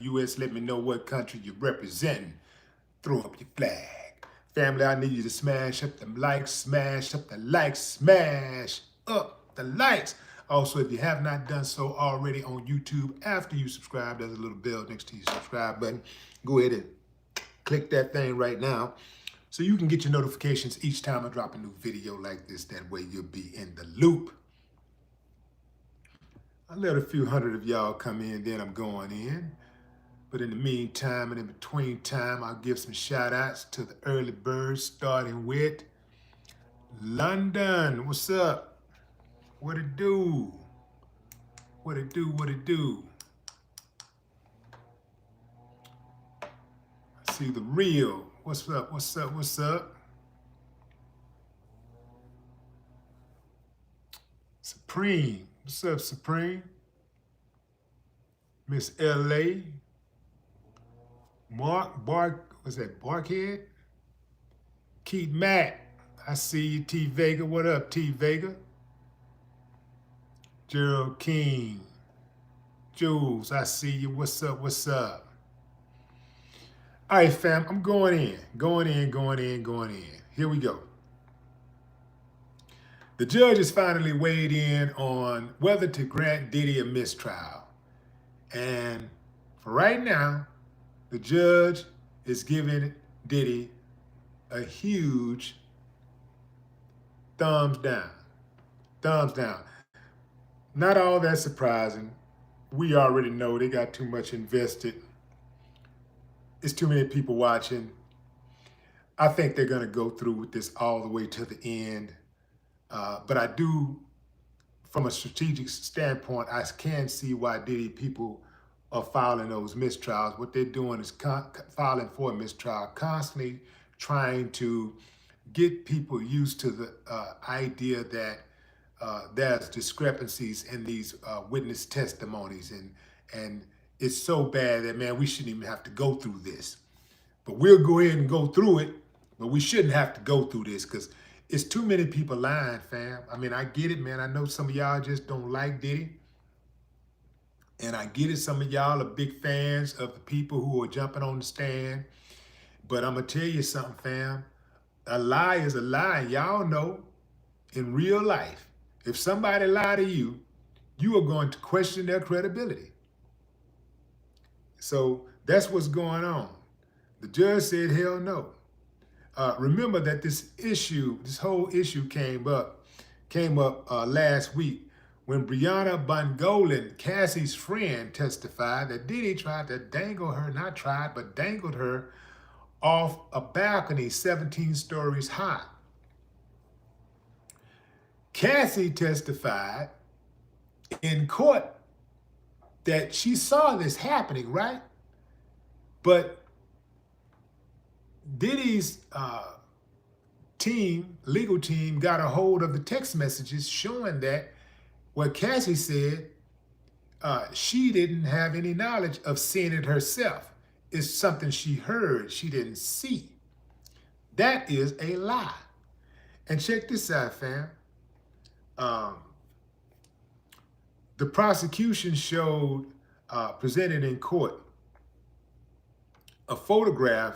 U.S., let me know what country you're representing. Throw up your flag. Family, I need you to smash up the likes, smash up the likes, smash up the likes. Also, if you have not done so already on YouTube, after you subscribe, there's a little bell next to your subscribe button. Go ahead and click that thing right now so you can get your notifications each time I drop a new video like this. That way you'll be in the loop. I let a few hundred of y'all come in, then I'm going in. But in the meantime and in between time, I'll give some shout outs to the early birds, starting with London. What's up? What it do? What it do? What it do? I see the real. What's up? What's up? What's up? Supreme. What's up, Supreme? Miss LA. Was that Barkhead? Keith Matt. I see you, T Vega. What up, T Vega? Gerald King. Jules, I see you. What's up? What's up? All right, fam, I'm going in. Going in. Here we go. The judge has finally weighed in on whether to grant Diddy a mistrial. And for right now, the judge is giving Diddy a huge thumbs down. Thumbs down. Not all that surprising. We already know they got too much invested. It's too many people watching. I think they're going to go through with this all the way to the end. But I do, from a strategic standpoint, I can see why Diddy people are filing those mistrials. What they're doing is filing for a mistrial, constantly trying to get people used to the idea that there's discrepancies in these witness testimonies, and it's so bad that, man, we shouldn't even have to go through this. But we'll go ahead and go through it, but we shouldn't have to go through this because it's too many people lying, fam. I mean, I get it, man. I know some of y'all just don't like Diddy. And I get it, some of y'all are big fans of the people who are jumping on the stand. But I'm going to tell you something, fam. A lie is a lie. Y'all know in real life, if somebody lie to you, you are going to question their credibility. So that's what's going on. The judge said, hell no. Remember that this whole issue came up last week when Brianna Bongolan, Cassie's friend, testified that Diddy tried to dangled her off a balcony 17 stories high. Cassie testified in court that she saw this happening, right? But Diddy's legal team, got a hold of the text messages showing that what Cassie said, she didn't have any knowledge of seeing it herself. It's something she heard, she didn't see. That is a lie. And check this out, fam. The prosecution showed, presented in court, a photograph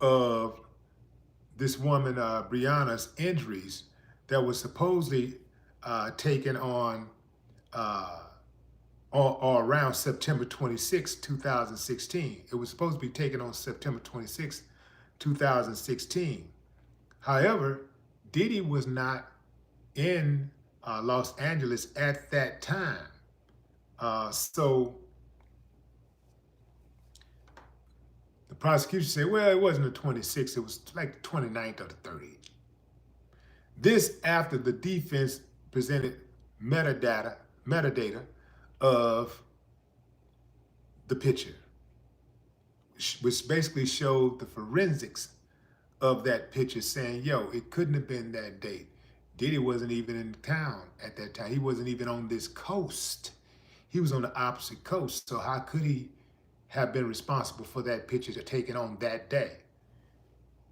of this woman, Brianna's injuries that was supposedly taken on or around September 26, 2016. It was supposed to be taken on September 26, 2016. However, Diddy was not in Los Angeles at that time. So the prosecution said, well, it wasn't the 26th, it was like the 29th or the 30th. This after the defense presented metadata of the picture, which basically showed the forensics of that picture, saying, yo, it couldn't have been that date. Diddy wasn't even in town at that time. He wasn't even on this coast. He was on the opposite coast. So how could he have been responsible for that picture taken on that day?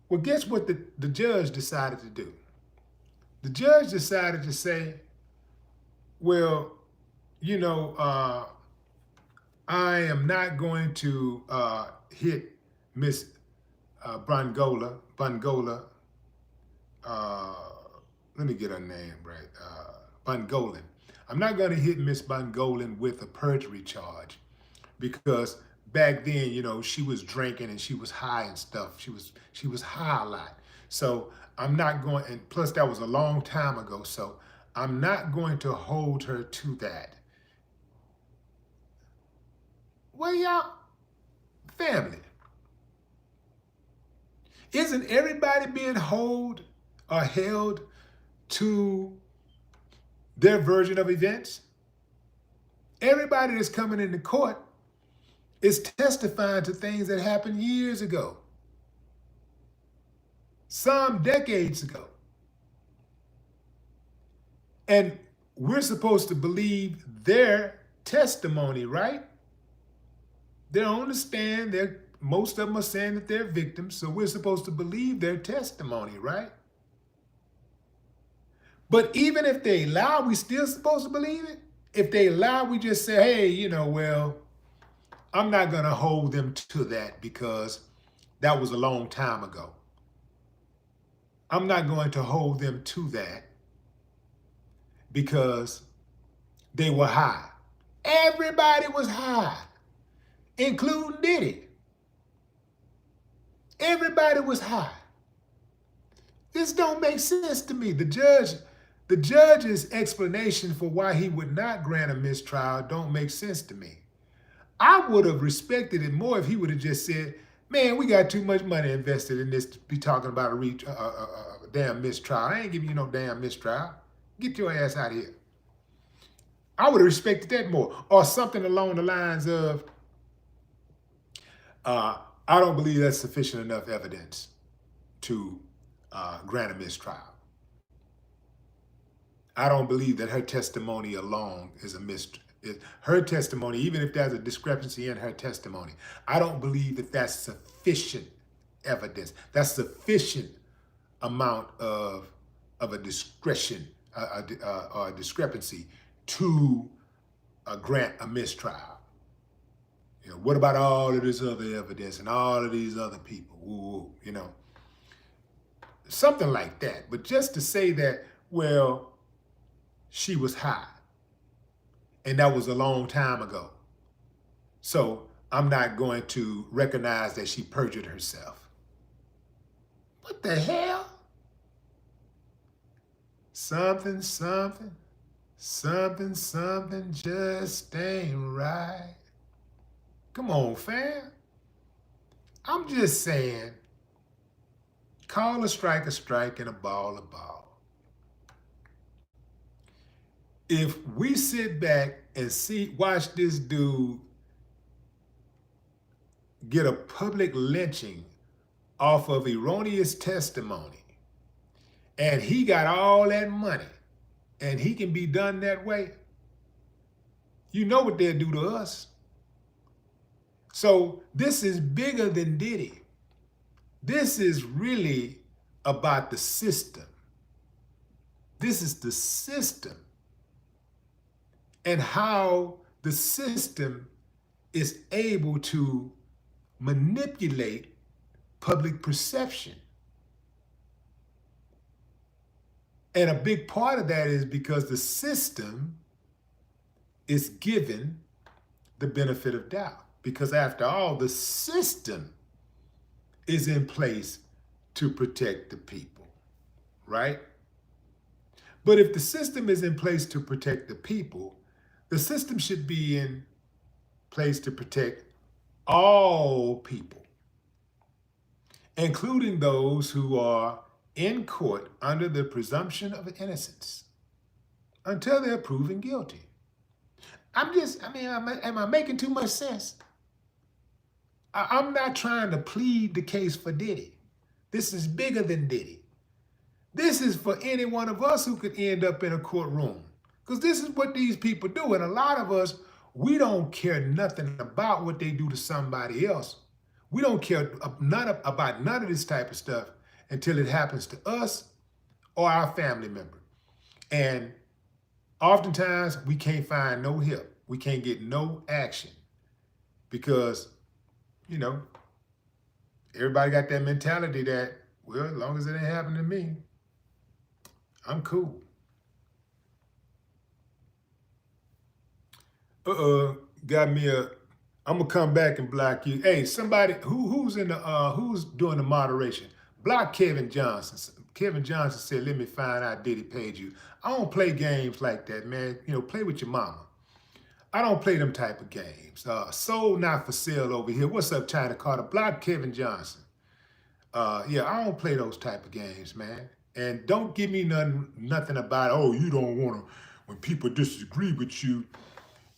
Well, guess what the judge decided to do? The judge decided to say, well, you know, I am not going to hit Miss Bungola. Uh, Let me get her name right. Bungolan. I'm not going to hit Miss Bungolan with a perjury charge because back then, you know, she was drinking and she was high and stuff. She was high a lot. So I'm not going, and plus that was a long time ago. So I'm not going to hold her to that. Well, y'all, family, isn't everybody being held to their version of events? Everybody that's coming into court is testifying to things that happened years ago, some decades ago. And we're supposed to believe their testimony, right? They're on the stand. Most of them are saying that they're victims, so we're supposed to believe their testimony, right? But even if they lie, we still supposed to believe it? If they lie, we just say, hey, you know, well, I'm not going to hold them to that because that was a long time ago. I'm not going to hold them to that because they were high. Everybody was high, including Diddy. Everybody was high. This don't make sense to me. The judge's explanation for why he would not grant a mistrial don't make sense to me. I would have respected it more if he would have just said, man, we got too much money invested in this to be talking about a damn mistrial. I ain't giving you no damn mistrial. Get your ass out of here. I would have respected that more. Or something along the lines of, I don't believe that's sufficient enough evidence to grant a mistrial. I don't believe that her testimony alone is a mistrial. Her testimony, even if there's a discrepancy in her testimony, I don't believe that that's sufficient evidence. That's sufficient amount of a discretion or a discrepancy to grant a mistrial. You know, what about all of this other evidence and all of these other people? Ooh, you know, something like that. But just to say that, well, she was high, and that was a long time ago, so I'm not going to recognize that she perjured herself. What the hell? Something just ain't right. Come on, fam. I'm just saying, call a strike, and a ball. If we sit back and watch this dude get a public lynching off of erroneous testimony, and he got all that money, and he can be done that way, you know what they'll do to us. So this is bigger than Diddy. This is really about the system. This is the system and how the system is able to manipulate public perception. And a big part of that is because the system is given the benefit of doubt. Because after all, the system is in place to protect the people, right? But if the system is in place to protect the people, the system should be in place to protect all people, including those who are in court under the presumption of innocence until they're proven guilty. Am I making too much sense? I'm not trying to plead the case for Diddy. This is bigger than Diddy. This is for any one of us who could end up in a courtroom. Because this is what these people do. And a lot of us, we don't care nothing about what they do to somebody else. We don't care about none of this type of stuff until it happens to us or our family member. And oftentimes, we can't find no help. We can't get no action. because, you know, everybody got that mentality that, well, as long as it ain't happening to me, I'm cool. Got me a. I'm gonna come back and block you. Hey, somebody who's in the who's doing the moderation? Block Kevin Johnson. Kevin Johnson said, "Let me find out Diddy paid you." I don't play games like that, man. You know, play with your mama. I don't play them type of games. Sold not for sale over here. What's up, China Carter? Block Kevin Johnson. Yeah, I don't play those type of games, man. And don't give me nothing about, oh, you don't want to, when people disagree with you,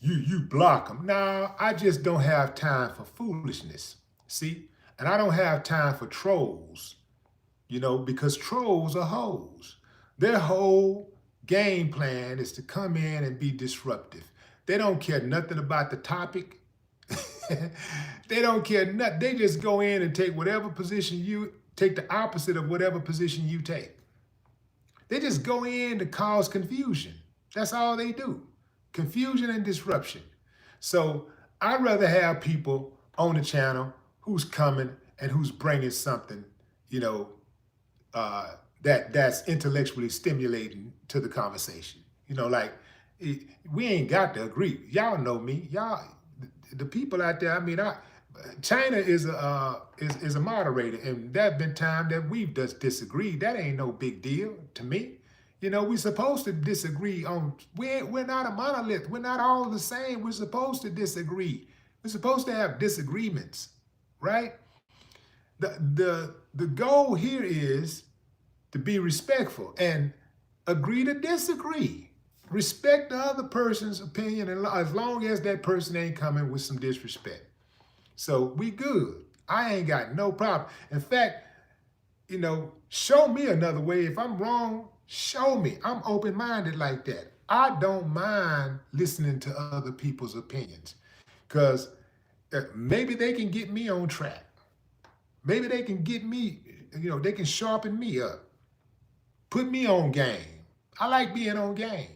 you block them. No, I just don't have time for foolishness. See? And I don't have time for trolls, you know, because trolls are hoes. Their whole game plan is to come in and be disruptive. They don't care nothing about the topic. They don't care nothing. They just go in and take whatever position you take, the opposite of whatever position you take. They just go in to cause confusion. That's all they do. Confusion and disruption. So I'd rather have people on the channel who's coming and who's bringing something, you know, that's intellectually stimulating to the conversation. You know, like, we ain't got to agree. Y'all know me. Y'all, the people out there. I mean, China is a moderator, and there've been time that we've just disagreed. That ain't no big deal to me. You know, we're supposed to disagree on. We're not a monolith. We're not all the same. We're supposed to disagree. We're supposed to have disagreements, right? The goal here is to be respectful and agree to disagree. Respect the other person's opinion, and as long as that person ain't coming with some disrespect. So we good. I ain't got no problem. In fact, you know, show me another way. If I'm wrong, show me. I'm open-minded like that. I don't mind listening to other people's opinions, because maybe they can get me on track. Maybe they can get me, you know, they can sharpen me up. Put me on game. I like being on game.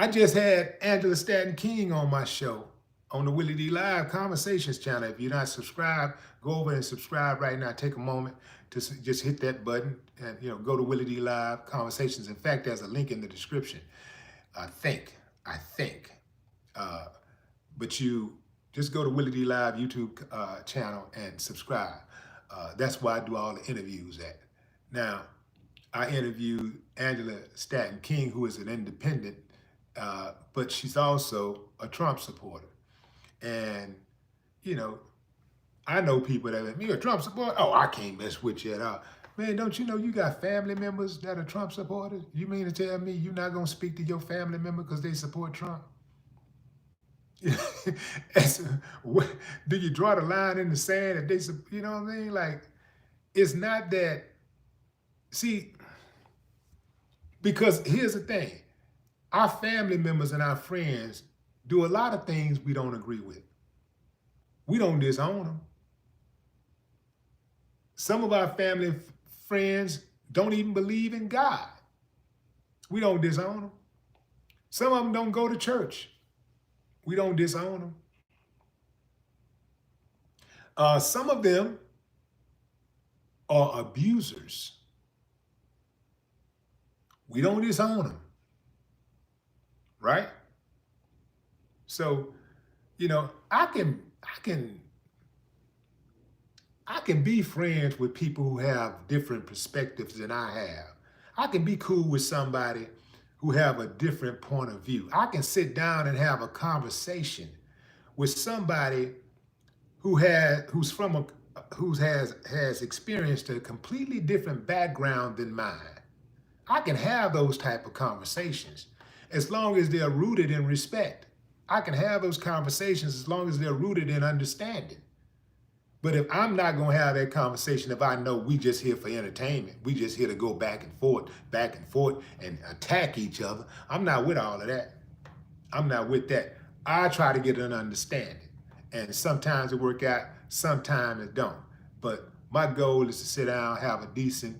I just had Angela Staton King on my show on the Willie D Live Conversations channel. If you're not subscribed, go over and subscribe right now. Take a moment to just hit that button and, you know, go to Willie D Live Conversations. In fact, there's a link in the description. I think. But you just go to Willie D Live YouTube channel and subscribe. That's why I do all the interviews at. Now, I interviewed Angela Staton King, who is an independent, but she's also a Trump supporter. And, you know, I know people that are, you're a Trump supporter? Oh, I can't mess with you at all. Man, don't you know you got family members that are Trump supporters? You mean to tell me you're not going to speak to your family member because they support Trump? Do you draw the line in the sand that they, you know what I mean? Like, it's not that, see, because here's the thing. Our family members and our friends do a lot of things we don't agree with. We don't disown them. Some of our family friends don't even believe in God. We don't disown them. Some of them don't go to church. We don't disown them. Some of them are abusers. We don't disown them. Right? So, you know, I can be friends with people who have different perspectives than I have. I can be cool with somebody who have a different point of view. I can sit down and have a conversation with somebody who has experienced a completely different background than mine. I can have those type of conversations as long as they're rooted in respect. I can have those conversations as long as they're rooted in understanding. But if I'm not going to have that conversation, if I know we just here for entertainment, we just here to go back and forth, and attack each other, I'm not with all of that. I'm not with that. I try to get an understanding. And sometimes it works out, sometimes it don't. But my goal is to sit down, have a decent,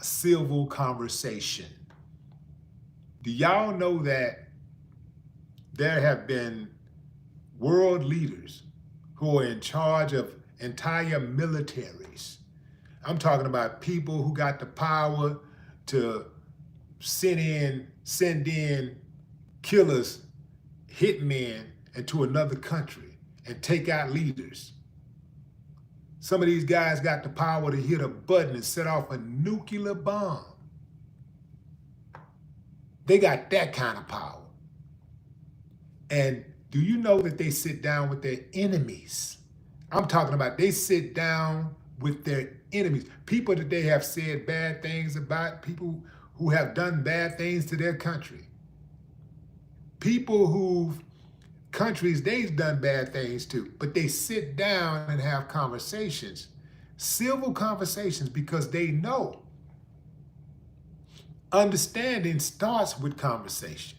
civil conversation. Do y'all know that there have been world leaders who are in charge of entire militaries. I'm talking about people who got the power to send in killers, hitmen into another country and take out leaders. Some of these guys got the power to hit a button and set off a nuclear bomb. They got that kind of power. And do you know that they sit down with their enemies? I'm talking about they sit down with their enemies. People that they have said bad things about, people who have done bad things to their country. People whose countries they've done bad things to, but they sit down and have conversations, civil conversations, because they know understanding starts with conversation.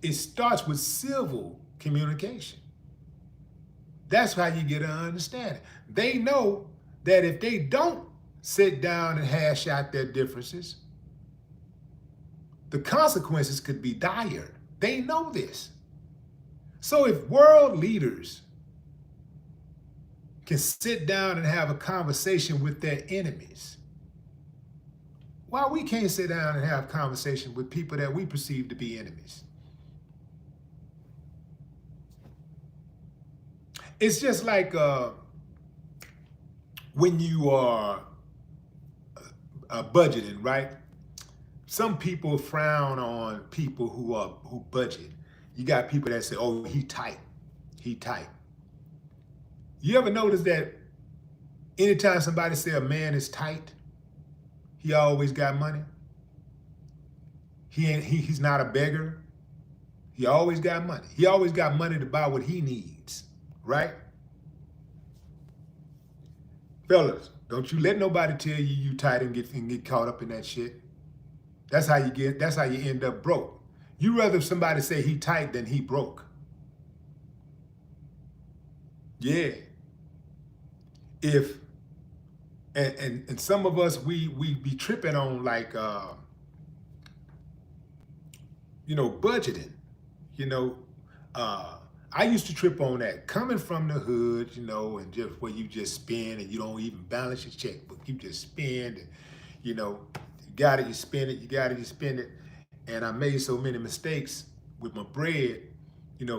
It starts with civil communication. That's how you get an understanding. They know that if they don't sit down and hash out their differences, the consequences could be dire. They know this. So if world leaders can sit down and have a conversation with their enemies, why we can't sit down and have conversation with people that we perceive to be enemies? It's just like when you are budgeting, right? Some people frown on people who budget. You got people that say, "Oh, he tight, he tight." You ever notice that anytime somebody say a man is tight, he always got money? He's not a beggar. He always got money. He always got money to buy what he needs, right? Fellas, don't you let nobody tell you tight and get caught up in that shit. That's how you end up broke. You rather somebody say he tight than he broke. Yeah. And some of us we be tripping on like budgeting. I used to trip on that. Coming from the hood, and just where you just spend and you don't even balance your checkbook. You just spend and you got it, you spend it, you got it, you spend it. And I made so many mistakes with my bread,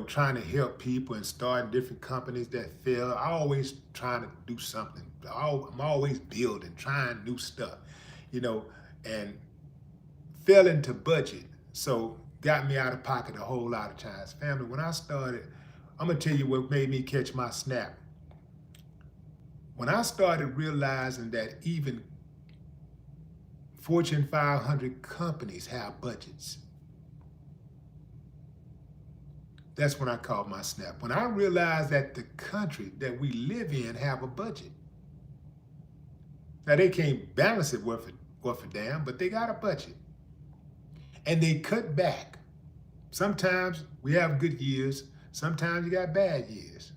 trying to help people and starting different companies that fail. I always trying to do something. I'm always building, trying new stuff, and failing to budget. So got me out of pocket a whole lot of times. Family, when I started, I'm gonna tell you what made me catch my snap. When I started realizing that even Fortune 500 companies have budgets. That's when I caught my snap. When I realized that the country that we live in have a budget. Now they can't balance it worth a damn, but they got a budget. And they cut back. Sometimes we have good years, sometimes you got bad years.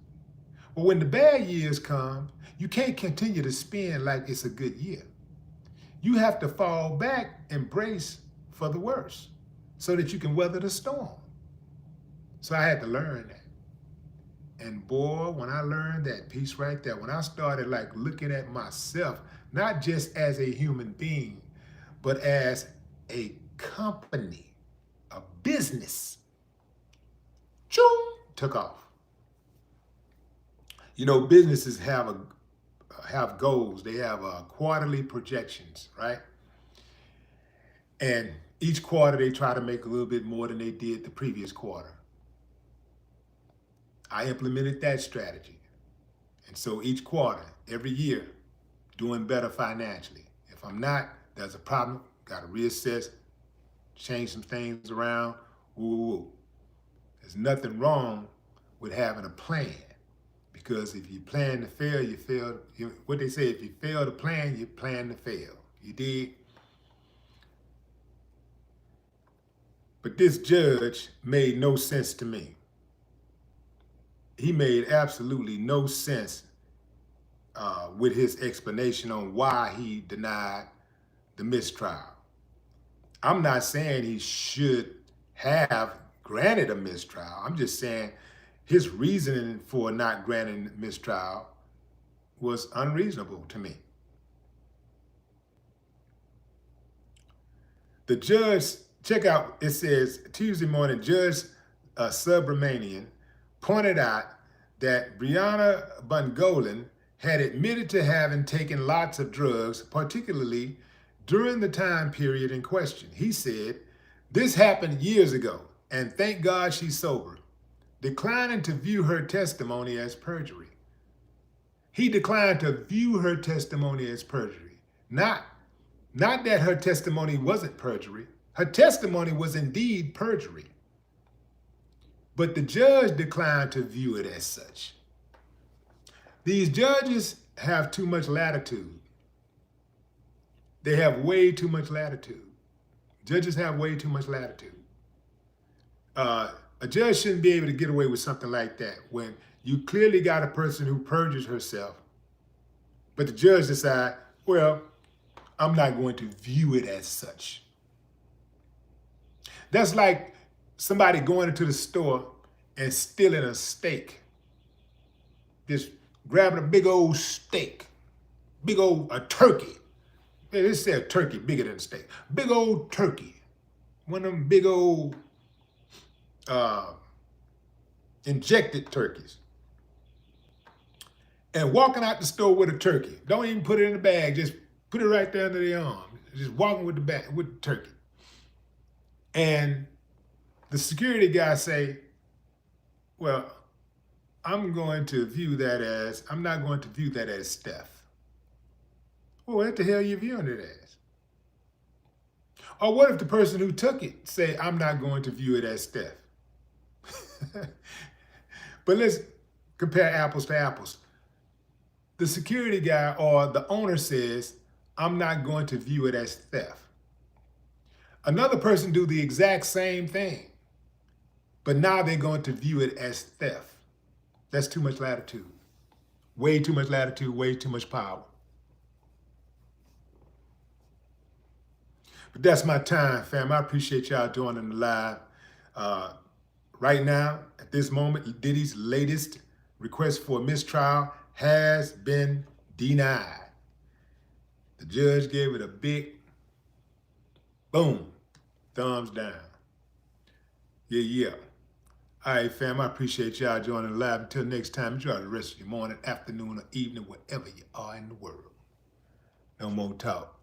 But when the bad years come, you can't continue to spend like it's a good year. You have to fall back and brace for the worst so that you can weather the storm. So I had to learn that. And boy, when I learned that piece right there, when I started like looking at myself, not just as a human being, but as a company, a business, choom, took off. Businesses have goals. They have quarterly projections, right? And each quarter they try to make a little bit more than they did the previous quarter. I implemented that strategy. And so each quarter, every year, doing better financially. If I'm not, there's a problem, got to reassess, change some things around. Woo. There's nothing wrong with having a plan. Because if you plan to fail, you fail. What they say, if you fail to plan, you plan to fail. You did. But this judge made no sense to me. He made absolutely no sense with his explanation on why he denied the mistrial. I'm not saying he should have granted a mistrial. I'm just saying his reasoning for not granting mistrial was unreasonable to me. The judge, check out, it says Tuesday morning, Judge Subramanian pointed out that Brianna Bungolan had admitted to having taken lots of drugs, particularly during the time period in question. He said, "This happened years ago, and thank God she's sober," declining to view her testimony as perjury. He declined to view her testimony as perjury. Not that her testimony wasn't perjury. Her testimony was indeed perjury. But the judge declined to view it as such. These judges have too much latitude. They have way too much latitude. Judges have way too much latitude. A judge shouldn't be able to get away with something like that when you clearly got a person who perjures herself, but the judge decides, well, I'm not going to view it as such. That's like somebody going into the store and stealing a steak. Just grabbing a big old steak, a turkey. They say a turkey bigger than a steak. Big old turkey. One of them big old injected turkeys. And walking out the store with a turkey. Don't even put it in the bag, just put it right there under the arm. Just walking with the bag, with the turkey. And the security guy say, well, I'm not going to view that as theft. Well, what the hell are you viewing it as? Or what if the person who took it say, I'm not going to view it as theft? But let's compare apples to apples. The security guy or the owner says, I'm not going to view it as theft. Another person do the exact same thing, but now they're going to view it as theft. That's too much latitude. Way too much latitude, way too much power. But that's my time, fam. I appreciate y'all joining the live. Right now, at this moment, Diddy's latest request for a mistrial has been denied. The judge gave it a big boom, thumbs down. Yeah. All right, fam, I appreciate y'all joining the live. Until next time, enjoy the rest of your morning, afternoon, or evening, wherever you are in the world. No more talk.